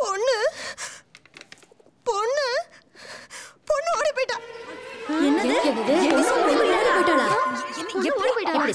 பொண்ணு பொண்ணு பொண்ணு ஓடி போயிட்டா.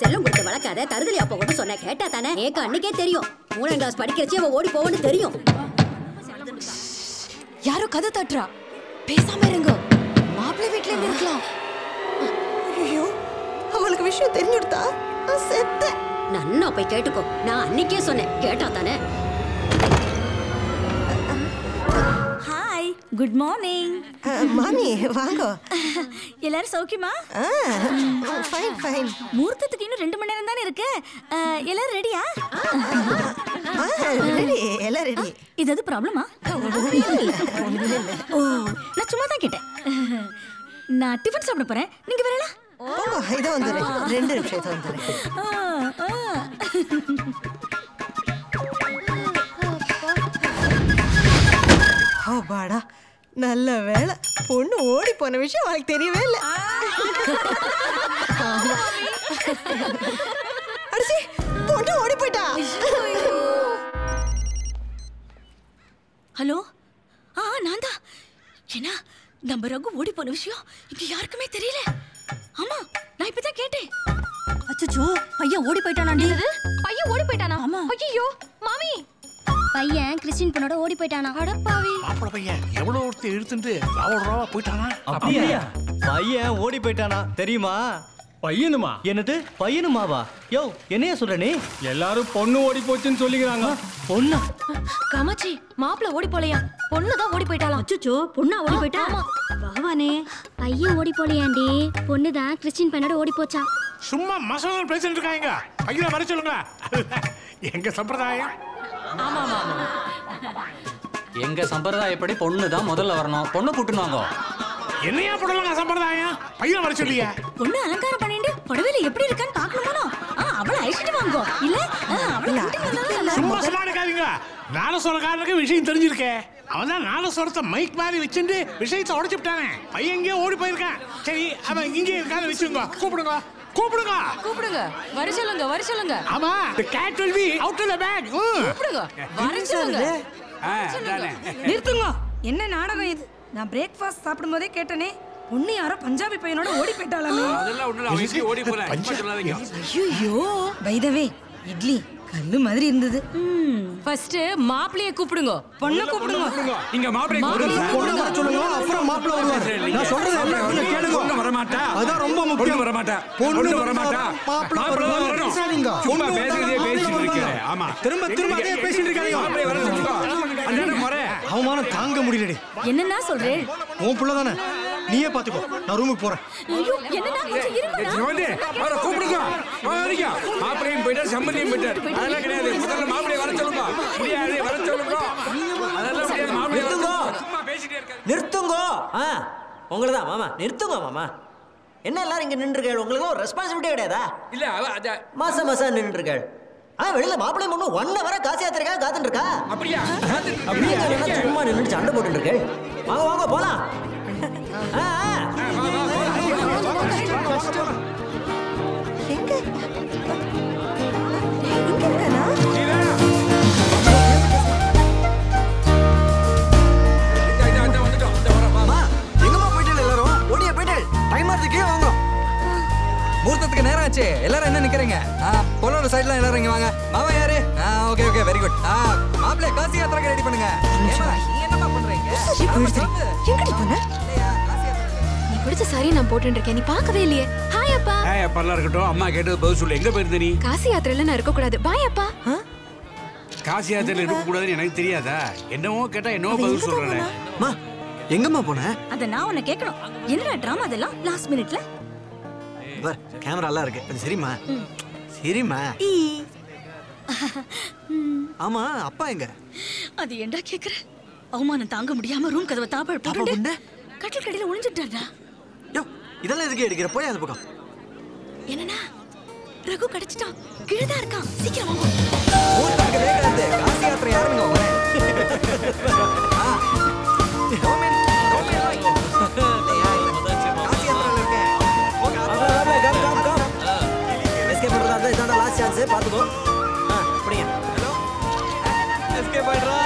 செல்லம் கொடுத்து வளர்க்காத தருதலி அப்ப கூட சொன்ன கேட்டா தானே ஏக்க அன்னைக்கே தெரியும் 3ஆம் கிளாஸ் படிக்கிறச்சு அவ ஓடி போவன்னு தெரியும். யாரோ கதை தட்டுறா, பேசாம இருங்க. மாப்பிள்ளை வீட்டுல இருந்து இருக்கலாம். ஐயோ அவளுக்கு விஷயம் தெரிஞ்சுடுதா செத்த. நன்னா போய் கேட்டுக்கோ, நான் அன்னைக்கே சொன்னேன் கேட்டா தானே. Hi, good morning. மாமி வாங்க. எல்லாரும் சௌக்கியமா? Fine fine. முகூர்த்தத்துக்கு இன்னும் 2 மணி நேரம் தானே இருக்கு. எல்லாரும் ரெடியா? ரெடி, எல்லாம் ரெடி. இது எது ப்ராப்ளமா? ஓ, நான் சும்மா தான் கேட்டேன். நான் டிஃபன் சாப்பிட போறேன், நீங்க வரலாம்? இதோ வந்துடுறேன், 2 நிமிஷம் வந்துடுறேன். பாடா நல்ல வேலை, பொண்ணு ஓடி போன விஷயம் அவளுக்கு தெரியவே இல்லை. அடிச்சி பொண்ணு ஓடி போயிட்டா. ஹலோ, நான் தான். ஏன்னா நம்ம ரகு ஓடி போன விஷயம் இங்க யாருக்குமே தெரியல. ஆமா, நான் இப்பதான் கேட்டேன். அச்சச்சோ, பையன் ஓடி போயிட்டானாண்டி. பையன் ஓடி போயிட்டானா? ஆமா. ஐயோ மாமி, பையன் கிறிஸ்டின் பொண்ணோட ஓடி போயிட்டானா? அடப்பாவி. மாப்பிள பையன் எவ்வளவு ஒருத்தி இழுத்துட்டு ராவ போயிட்டானா? அப்படியா? பையன் ஓடி போயிட்டானா தெரியுமா? பையனுமா? என்னது பையனுமாவா? யோ என்னையா சொல்ற நீ? எல்லாரும் பொண்ணு ஓடி போச்சுன்னு சொல்லிக்கிறாங்க. பொண்ணா? காமாட்சி, மாப்பிள்ள ஓடி போலையா, பொண்ணுதான் ஓடி போயிட்டாளாம். அச்சச்சோ, பொண்ணா ஓடி போயிட்டா? பகவானே, பையன் ஓடி போலையாண்டி, பொண்ணுதான் கிறிஸ்டின் பையனோட ஓடி போச்சா. சும்மா மசாலா பேசிட்டு இருக்காங்க. பையனை வர சொல்லுங்க. எங்க சம்பிரதாயம். ஆமா ஆமா ஆமா, எங்க சம்பிரதாயப்படி பொண்ணு தான் முதல்ல வரணும். பொண்ணு கூட்டிட்டு வாங்க. என்னையா போடலாம் சம்பிரதாயம்? பையனை வர சொல்லியா? பொண்ணு அலங்காரம் பண்ணிட்டு புடவையில எப்படி இருக்கான்னு பாக்கணுமோ. அவளை அழைச்சிட்டு வாங்கோ. இல்ல அவளை சும்மா சமாளிக்காதீங்க. நாலசோரக்காரனுக்கு விஷயம் தெரிஞ்சிருக்கேன். அவன் தான் நாலசோரத்தை மைக் மாதிரி வச்சுட்டு விஷயத்தை உடைச்சுட்டானே. பையன் எங்கேயோ ஓடி போயிருக்கான். சரி, அவன் இங்கே இருக்கான்னு வச்சுங்க. கூப்பிடுங்க கூப்பிடுங்க கூப்பிடுங்க. வர சொல்லுங்க, வர சொல்லுங்க. ஆமா, the cat will be out of the bag. கூப்பிடுங்க, வர சொல்லுங்க. நிறுத்துங்க. என்ன நாடகம் இது? நான் பிரேக்ஃபாஸ்ட் சாப்பிடும் போதே கேட்டனே, பொண்ணு யாரோ பஞ்சாபி பையனோட ஓடி போயிட்டாளாமே. அதெல்லாம் ஒண்ணுல அவன் ஓடி போறான். சொல்லாதீங்க. ஐயோ, பை தி வே, இட்லி கல்லு மாதிரி இருந்தது. ஃபர்ஸ்ட் மாப்பிளைய கூப்பிடுங்க. பொண்ணு கூப்பிடுங்க. நீங்க மாப்பிளைய கூப்பிடுங்க. பொண்ணு வர சொல்லுங்க, அப்புறம் மாப்பிள்ளை வருவாரு. நான் சொல்றது என்ன கேளுங்க. பொண்ணு வர மாட்டா. அதான் ரொம்ப முக்கியம். பொண்ணு வர மாட்டா. பொண்ணு வர மாட்டா. மாப்பிள்ளை வரணும். சும்மா பேசிட்டே பேசிட்டு இருக்கீங்க. ஆமா, திரும்ப அதே பேசிட்டு இருக்காங்க. மாப்பிளைய வர சொல்லுங்க. அண்ணா முறை அவமானம் தாங்க முடியலடி. என்னன்னா சொல்றேன்? உன் புள்ள தானே, நீயே பாத்துக்கோ. நான் ரூமுக்கு போறேன். ஐயோ, என்னன்னா கொஞ்சம் இருங்கடா. வர கூப்பிடுங்க. வாங்க. மாப்பிளையும் போயிட்டார், சம்பந்தியும் போயிட்டார். அதெல்லாம் கிடையாது. முதல்ல மாப்பிளைய வர சொல்லுங்க. முடியாது, வர சொல்லுங்க. அதெல்லாம் முடியாது. மாப்பிளைய சும்மா பேசிட்டே இருக்காரு. நிறுத்துங்க. உங்களதான் மாமா, நிறுத்துங்க மாமா. என்ன எல்லாரும் இங்க நின்றுகள்? உங்களுக்கு ஒரு ரெஸ்பான்சிபிலிட்டி கிடையாதா? இல்ல மாசம் நின்றுகள். வெளியில மாப்பிள்ளை பொண்ணு 1 hour காசு ஏத்துறக்கா காத்துட்டு இருக்கா. அப்படியா? சும்மா நின்று சண்டை போட்டு இருக்கு. வாங்க வாங்க போலாம். எங்க இருக்கானா? முகூர்த்தத்துக்கு நேரம் ஆச்சு. எல்லாரும் என்ன நிக்கிறீங்க? பொண்ணோட சைடுல எல்லாரும் இங்க வாங்க. மாமா யாரு? Okay okay, very good. மாப்பிள்ளை காசி யாத்திரைக்கு ரெடி பண்ணுங்க. என்னமா பண்றீங்க? எங்கடி போன? நீ பிடிச்ச சாரி நான் போட்டுட்டு இருக்கேன், நீ பார்க்கவே இல்லையே. ஹாய் அப்பா. ஹாய் அப்பா, நல்லா இருக்கட்டும். அம்மா கேட்டது பதில் சொல்லு. எங்க போயிருந்த நீ? காசி யாத்திரையில நான் இருக்க கூடாது. பாய் அப்பா. காசி யாத்திரையில இருக்க கூடாதுன்னு எனக்கு தெரியாதா? என்னவோ கேட்டா என்னவோ பதில் சொல்றேன். மா எங்கம்மா போன? அத நான் உன்னை கேட்கணும். என்னடா டிராமா அதெல்லாம் லாஸ்ட் மினிட்ல? பார், கேமரா எல்லாம் இருக்கு. அது சரிமா? சரிமா. ஆமா, அப்பா எங்க? அது ஏன்டா கேக்குற? அவமானம் தாங்க முடியாம ரூம் கதவை தாப்பாள் போட்டு கட்டில் கடையில ஒளிஞ்சிட்டாரா. யோ, இதெல்லாம் எதுக்கு எடுக்கிற? போய் அந்த பக்கம். என்னன்னா ரகு கிடைச்சிட்டான், கீழதான் இருக்கான். சீக்கிரம் வாங்க. காசி யாத்திரை யாருங்க? பாத்துக்கோ. அப்படியே. எஸ்கேப் ஆயிடுறா.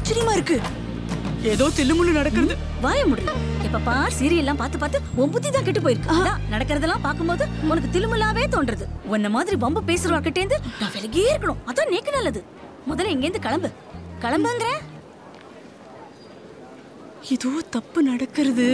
ஆச்சரியமா இருக்கு. ஏதோ தில்லுமுள்ளு நடக்கிறது. வாய முடி. எப்ப பார் சீரியல்லாம் பார்த்து பார்த்து உன் புத்தி தான் கெட்டு போயிருக்கு. அதான் நடக்கிறதெல்லாம் பார்க்கும்போது உனக்கு தில்லுமுள்ளாவே தோன்றது. உன்ன மாதிரி வம்பு பேசுறவாக்கிட்டேந்து நான் விலகியே இருக்கணும். அதான் நேக்கு நல்லது. முதல்ல இங்கேருந்து கிளம்பு. கிளம்புங்கிற ஏதோ தப்பு நடக்கிறது.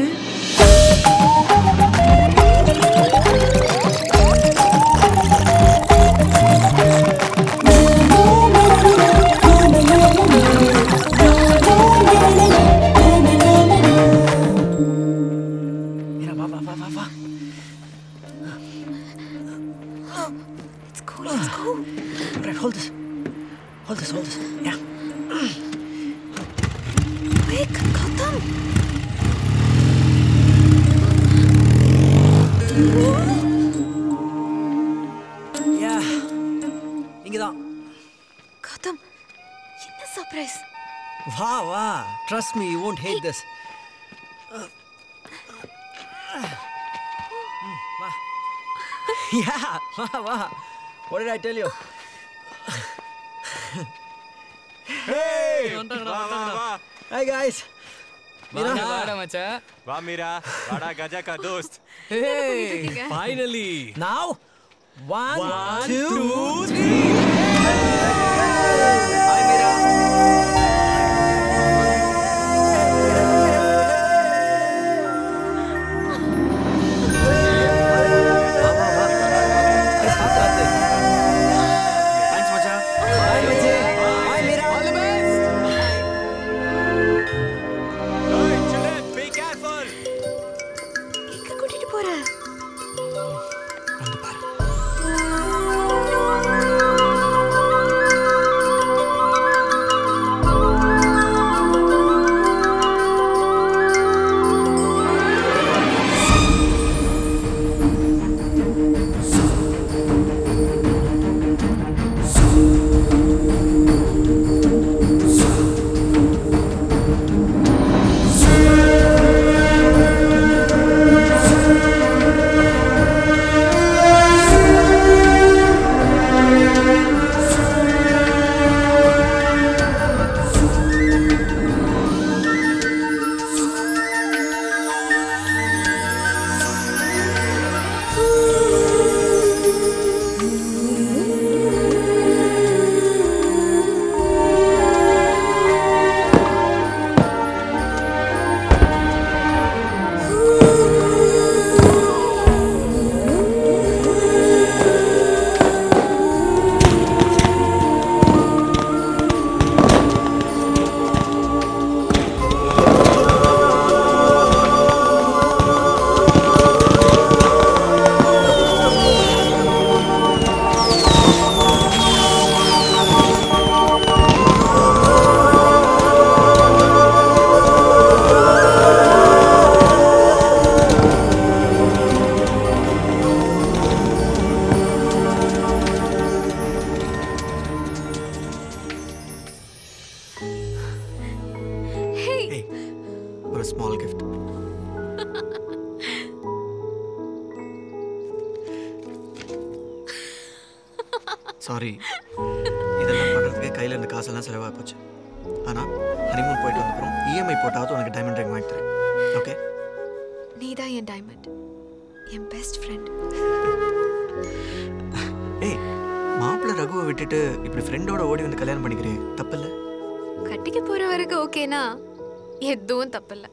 Hold this. Yeah. Quick, Gautam. Yeah. இங்கதான். Gautam, என்ன சர்ப்ரைஸ்? வா. Trust me, you won't hate this. வா. Yeah, வா. What did I tell you? Hey! Va. Hi guys. Mira. வாடா மச்சான். வா மீரா. வாடா கஜா கா Dost. Hey! Finally. Now 1 2 3. Hi Mira. small gift. Sorry, இதெல்லாம் பண்ணுறதுக்கு கையில் இருந்த காசெல்லாம் செலவாக போச்சு. ஆனால் ஹனிமூன் போயிட்டு வந்தப்புறம் இஎம்ஐ போட்டாவது உனக்கு டைமண்ட் ரிங் வாங்கி தரேன். ஓகே? நீ தான் என் டைமண்ட், என் பெஸ்ட் ஃப்ரெண்ட். ஏய், மாப்பிள்ளை ரகுவை விட்டுட்டு இப்படி ஃப்ரெண்டோட ஓடி வந்து கல்யாணம் பண்ணிக்கிறே, தப்பில்லை? கட்டிக்க போகிற வரைக்கும் ஓகேனா எதுவும் தப்பில்லை.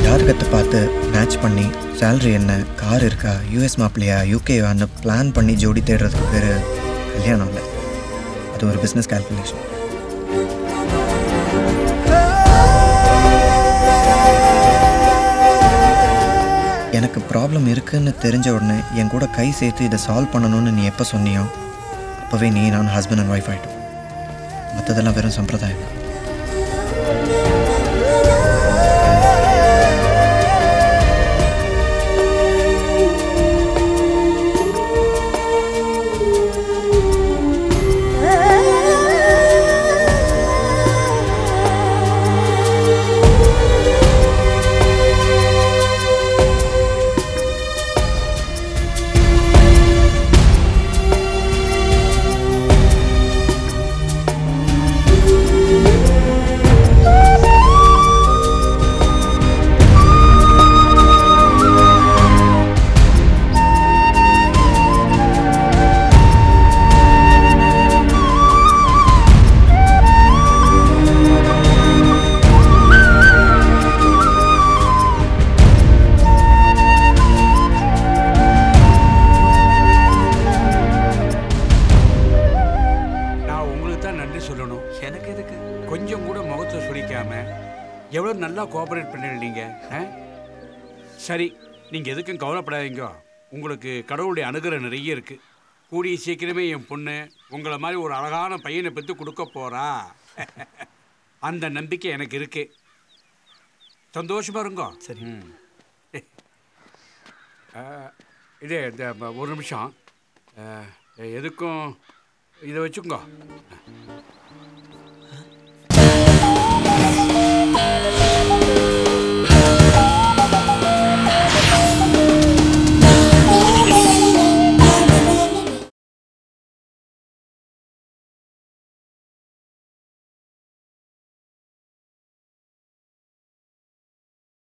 ஜாதகத்தை பார்த்து மேட்ச் பண்ணி சேலரி என்ன, கார் இருக்கா, யூஎஸ் மாப்பிள்ளையா, யூகேவான்னு பிளான் பண்ணி ஜோடி தேடுறதுக்கு பேர் கல்யாணம் இல்லை, அது ஒரு பிஸ்னஸ் கால்குலேஷன். எனக்கு ப்ராப்ளம் இருக்குன்னு தெரிஞ்ச உடனே என் கூட கை சேர்த்து இதை சால்வ் பண்ணணும்னு நீ எப்போ சொன்னியோ அப்போவே நீ நான் ஹஸ்பண்ட் அண்ட் ஒய்ஃப் ஆகிட்டோம். மற்றதெல்லாம் வெறும் சம்பிரதாயம். நல்லா கோஆபரேட் பண்ணிருந்தீங்க. சரி, நீங்கள் எதுக்கும் கவலைப்படாதீங்க. உங்களுக்கு கடவுளுடைய அனுகிரகம் நிறைய இருக்குது. கூடிய சீக்கிரமே என் பொண்ணு உங்களை மாதிரி ஒரு அழகான பையனை பெற்று கொடுக்க போகிறா. அந்த நம்பிக்கை எனக்கு இருக்கு. சந்தோஷமாக இருங்க. சரி. இதே இந்த ஒரு நிமிஷம் எதுக்கும் இதை வச்சுக்கோங்க.